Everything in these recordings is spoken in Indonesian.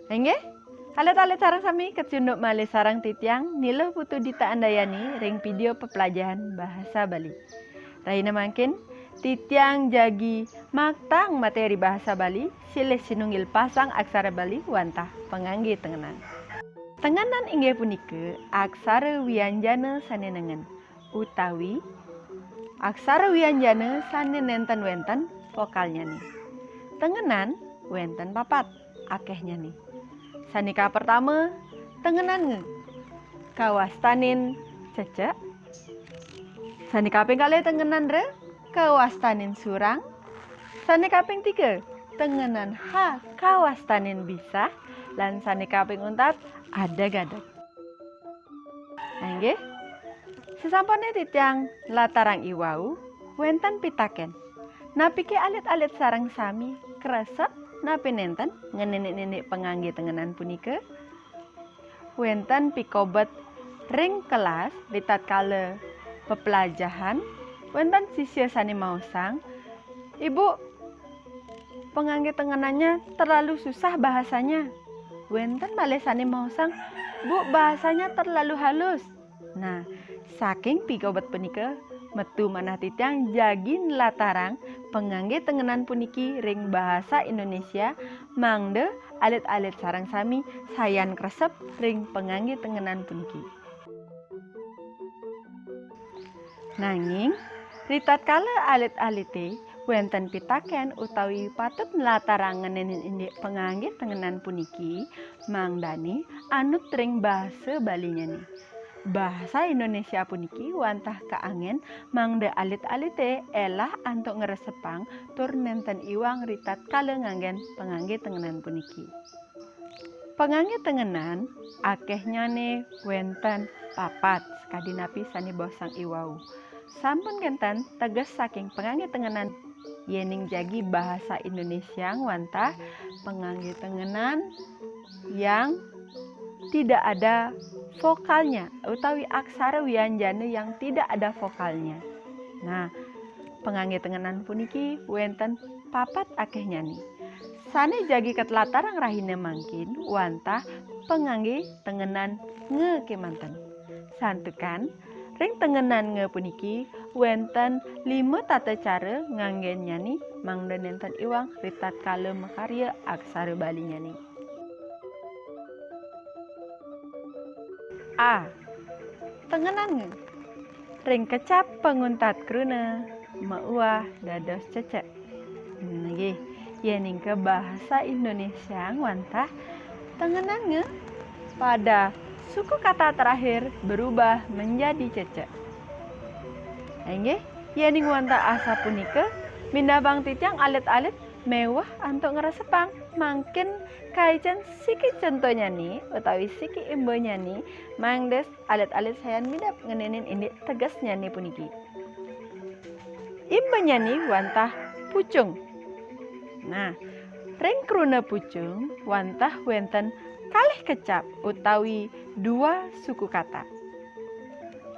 Nggih? Alit-alit sareng sami kecunduk malih sarang titiang nilo putu Dita Andayani ring video pepelajaran bahasa Bali. Raina mangkin titiang jagi maktang materi bahasa Bali silih sinunggil pasang aksara Bali wantah pengangge tengenan. Tenganan inggih punika aksara wianjana sanenengen utawi aksara wianjana sanenenten wenten vokalnya nih. Tengenan wenten papat akehnya nih. Sanika pertama tengenan nge kawastanin cecek. Sanika kaping kalih tengenan re kawastanin surang. Sanika kaping 3 tengenan ha kawastanin bisa. Lan sanika kaping 4 ada gadak. Nggih. Sesampune titiang latarang iwau wenten pitaken. Napike alit-alit sareng sami kresep napi nenten ngenenek-nenek pengangge tengenan punika. Wenten pikobet ring kelas litat kala pepelajahan wenten sisya sani mausang. Ibu, pengangge tengenannya terlalu susah bahasanya. Wenten malih sani mausang, Bu, bahasanya terlalu halus. Nah, saking pikobet punika metu manah titiang jagin latarang pengangge tengenan puniki ring bahasa Indonesia mangde alit-alit sarang sami sayan kresep ring pengangge tengenan puniki. Nanging ritat kala alit-alite wenten pitaken utawi patut latarang ngenenin indik pengangge tengenan puniki mangdani anut ring bahasa Balinya nih. Bahasa Indonesia puniki wantah kaangen mangde alit-alite elah antuk ngeresepang tur nenten iwang ritat kala nganggen pengangge tengenan puniki. Pengangge tengenan akehnya nih wenten papat sekadinapi sani bosang iwau. Sampun genten teges saking pengangge tengenan yening jagi bahasa Indonesia wantah pengangge tengenan yang tidak ada vokalnya utawi aksara wianjana yang tidak ada vokalnya. Nah, pengangge tengenan puniki wenten papat akehnya nih. Sane jagi ketlatarang rahine mangkin wantah pengangge tengenan nge kemanten. Santukan ring tengenan nge puniki wenten 5 tata cara nganggennya nih mangde nenten iwang ritat kala makarya aksara Balinya nih. A. Tengenan nge ring kecap penguntat kruna mauah dados cecek. Nggih, yening ke bahasa Indonesia wantah tengenan nge pada suku kata terakhir berubah menjadi cecek. Nggih, yening wantah asa punika mindabang titiang alit-alit mewah antuk ngeresepang mangkin kaijan siki contohnya nih utawi siki imbonya nih mangdes alit-alit sayan midap ngenenin indik tegasnya nih puniki. Imbonya nih wantah pucung. Nah, ring kruna pucung wantah wenten kalih kecap utawi 2 suku kata.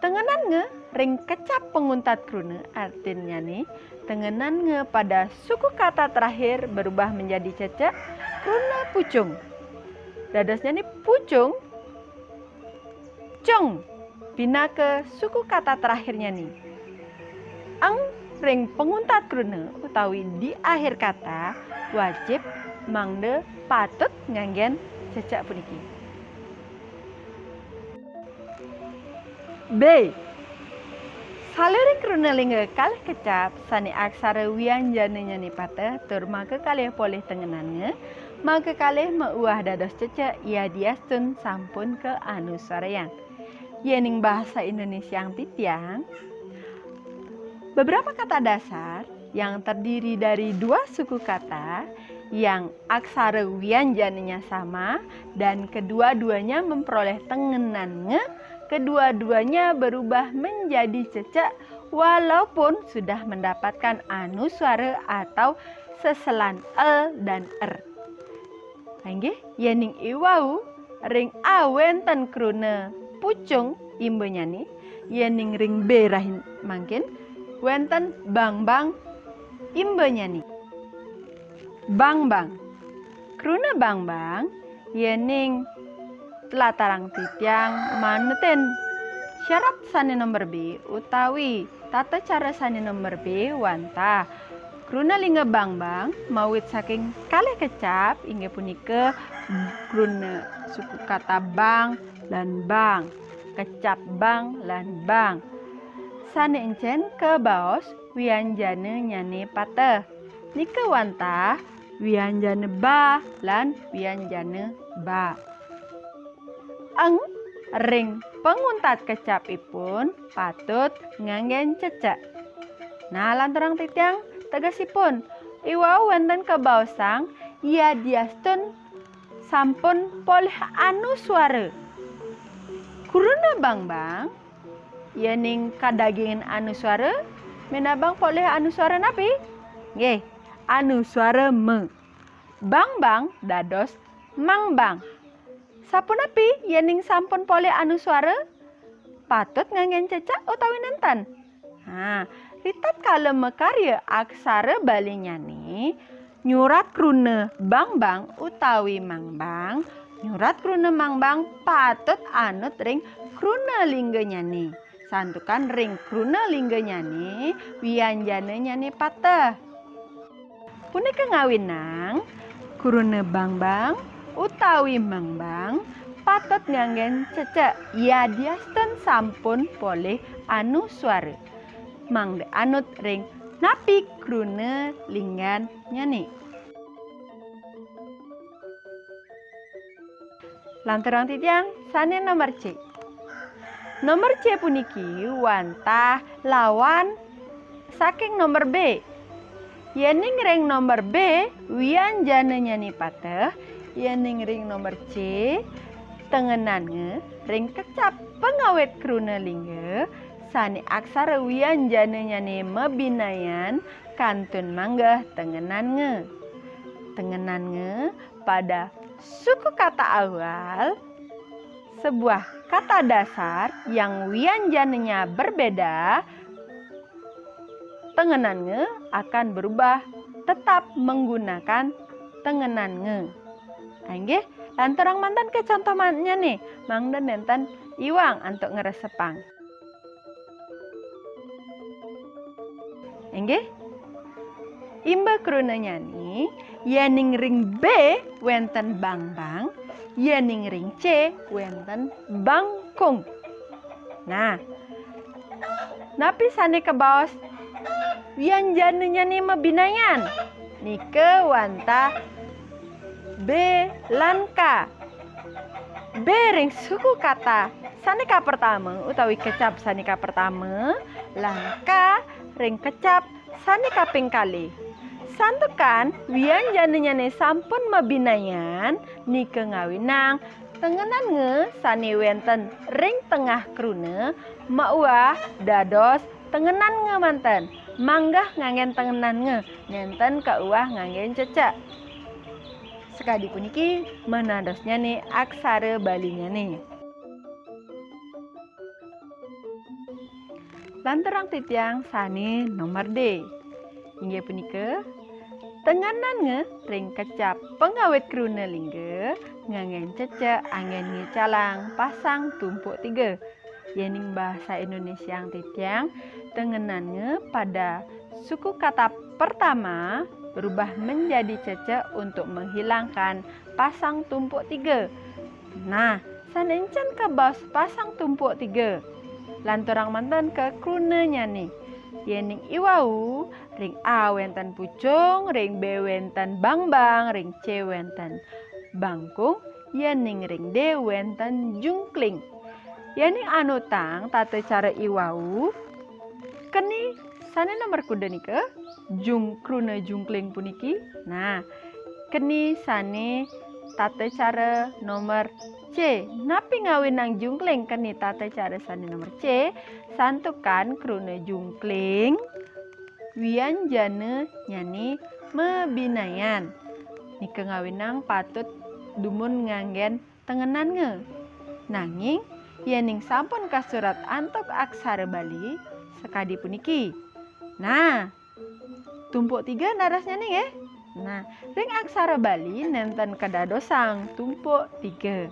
Tengenan nge ring kecap penguntat kruna artinya nih tengenan nge pada suku kata terakhir berubah menjadi cecek kruna pucung. Dadasnya nih pucung cung bina ke suku kata terakhirnya nih. Ang ring penguntat kruna utawi di akhir kata wajib mangde patut nganggen cecek puniki. B. Salering kruna lingga kalih kecap sani aksara wianjananya nih patah tur maka kalih poleh tengenannya maka kalih meuah dados cecek ia diastun sampun ke anusareang. Yening bahasa Indonesia yang titiang beberapa kata dasar yang terdiri dari 2 suku kata yang aksara wianjananya sama dan kedua-duanya memperoleh tengenan nge, kedua-duanya berubah menjadi cecek walaupun sudah mendapatkan anuswara atau seselan l dan r. Nggih, yening iwau ring a wenten kruna pucung imbonya nih, yening ring b rahin mangkin wenten bang-bang imbonya nih. Bang-bang. Kruna bang-bang yening telatarang titiang manuten syarat sane nomor B utawi tata cara sane nomor B wanta kruna lingga bang mawit saking kalih kecap inggih punika kruna suku kata bang lan bang, kecap bang lan bang. Sane encen ke baos wianjane nyane pateh. Nika wanta wianjane ba lan wianjane ba. Eng ring penguntat kecapipun patut nganggen cecek. Nah lanturang titiang tegasipun iwau wonten kebaosang ya diastun sampun polih anuswara. Kuruna bang yening kadagingin anuswara menabang poleh anuswara napi? Nggih, anuswara me. Bang dados mang bang. Sapunapi yening sampun poleh anuswara patut nganggen cecak utawi nenten. Ritat kala mekarya aksara balinyane nyurat kruna bang utawi mang bang. Nyurat kruna mang bang patut anut ring kruna lingga nyane. Santukan ring kruna lingga nyane wianjane nyane pateh. Punika ngawinang kruna bang utawi mang bang patut nganggen cecek yadiasten sampun poleh anuswara. Mangde anut ring napi kruna linggan nyane. Lanturang titiang sane nomor C. Nomor C puniki wantah lawan saking nomor B. Yening ring nomor B wianjane nyane pateh, yening ring nomor C tengenange ring kecap pengawet kruna lingga sane aksara wianjane nyane mebinayan kantun manggah tengenange. Tengenange pada suku kata awal sebuah kata dasar yang wianjanenya berbeda, tengenannya akan berubah tetap menggunakan tengenannya. Nggih, lanturang mantan ke contohnya nih, mangden nenten iwang untuk ngeresepang. Nggih. Imba kruna nyani, yening ring B wenten bang, yening ring C wenten bangkung. Nah, napi sane ke baos wianjane nyane mebinayan. Nike wanta B lan K. B ring suku kata sanika pertama utawi kecap sanika pertama, lan K ring kecap sanika ping kalih. Santukan wianjane nyane sampun mebinayan nike ngawinang tengenan nge sane wenten ring tengah kruna mauah dados tengenan nge manten manggah nganggen tengenan nge nenten kauah nganggen cecak. Sekadi puniki menadosnya nih aksara balinya nih. Lanturang titiang sane nomor D. Inggih punika tenganan nge ring kecap pengawet kruna lingga nganggen cecek anggen ngecalang pasang tumpuk 3. Yening bahasa Indonesia yang titiang tenganan nge pada suku kata pertama berubah menjadi cecek untuk menghilangkan pasang tumpuk 3. Nah, sanencen ke baos pasang tumpuk 3. Lanturang mantan ke krunanya nih. Yening iwau ring A wenten pucung, ring B wenten bang, ring C wenten bangkung, yening ring D wenten jungkling. Yening anutang tata cara iwau keni sane nomor kuda nika kruna jungkling puniki. Nah, keni sane tata cara nomor C. Napi ngawinang jungkling keni tata cara sane nomor C. Santukan kruna jungkling wianjane nyani mebinayan. Nika ngawinang patut dumun nganggen tengenan nge. Nanging yening sampun kasurat antuk aksara Bali sekadi puniki. Nah, tumpuk 3 narasnya nih ya. Nah, ring aksara Bali nenten kedadosang tumpuk 3.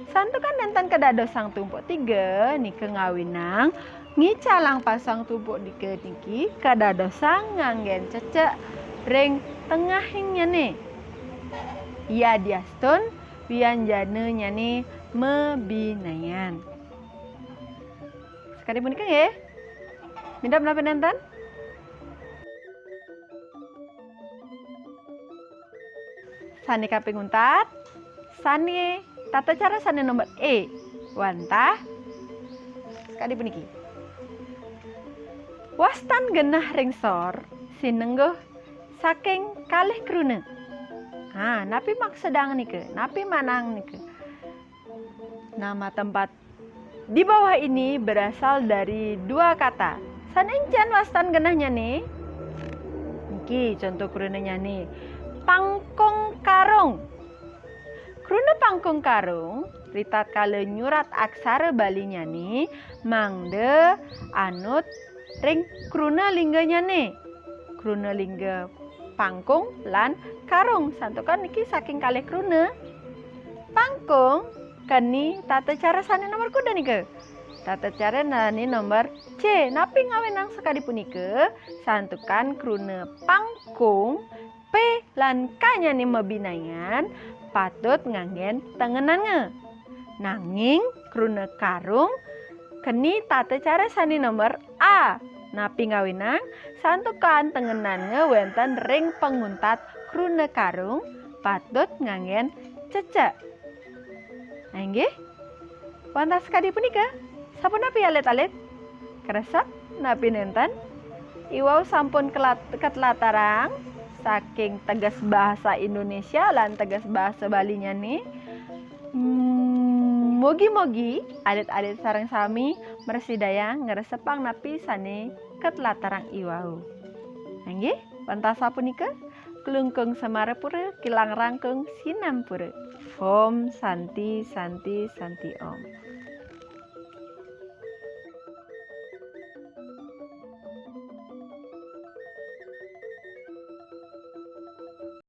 Santukan nenten kedadosang tumpuk 3 nike ngawinang ngicalang pasang tumpuk 3 niki kedadosang nganggen cecek ring tengahingnya nih. Ya diaston wianjane nyane mebinayan. Sekali punika ya. Midap napa nenten? Sani kaping untat, sani tata cara sani nomor E, wantah, sekali puniki. Wastan genah ringsor, sinengguh saking kalih krune. Napi maksudang nike, napi manang nike. Nama tempat di bawah ini berasal dari 2 kata. Sanencen wastan genahnya nih. Niki contoh krunenya nih. Pangkung karung. Kruna pangkung karung, ritat kala nyurat aksara Balinya nih, mangde anut ring kruna lingganya nih. Kruna lingga pangkung lan karung. Santukan niki saking kalih kruna. Pangkung kani tata cara sane nomor kuda nih. Tata cara nani nomor C. Napi ngawinang sekali punika santukan kruna pangkung P lan K-nya nih mebinayan patut nganggen tengenannya. Nanging kruna karung keni tata cara sani nomor A. Napi ngawinang santukan tengenannya wenten ring penguntat kruna karung patut nganggen cecek. Nah nggih. Wonten sekadi punika sampun napi alit-alit? Kresep napi nenten? Iwau sampun ketlatarang saking tegas bahasa Indonesia lan tegas bahasa Balinya nih. Mogi-mogi alit-alit sareng sami mersidaya ngresepang napi sane ketlatarang iwau. Nggih, wonten sapunika kelungkung samarepura kilang rangkung sinampura. Om Santi Santi Santi Om.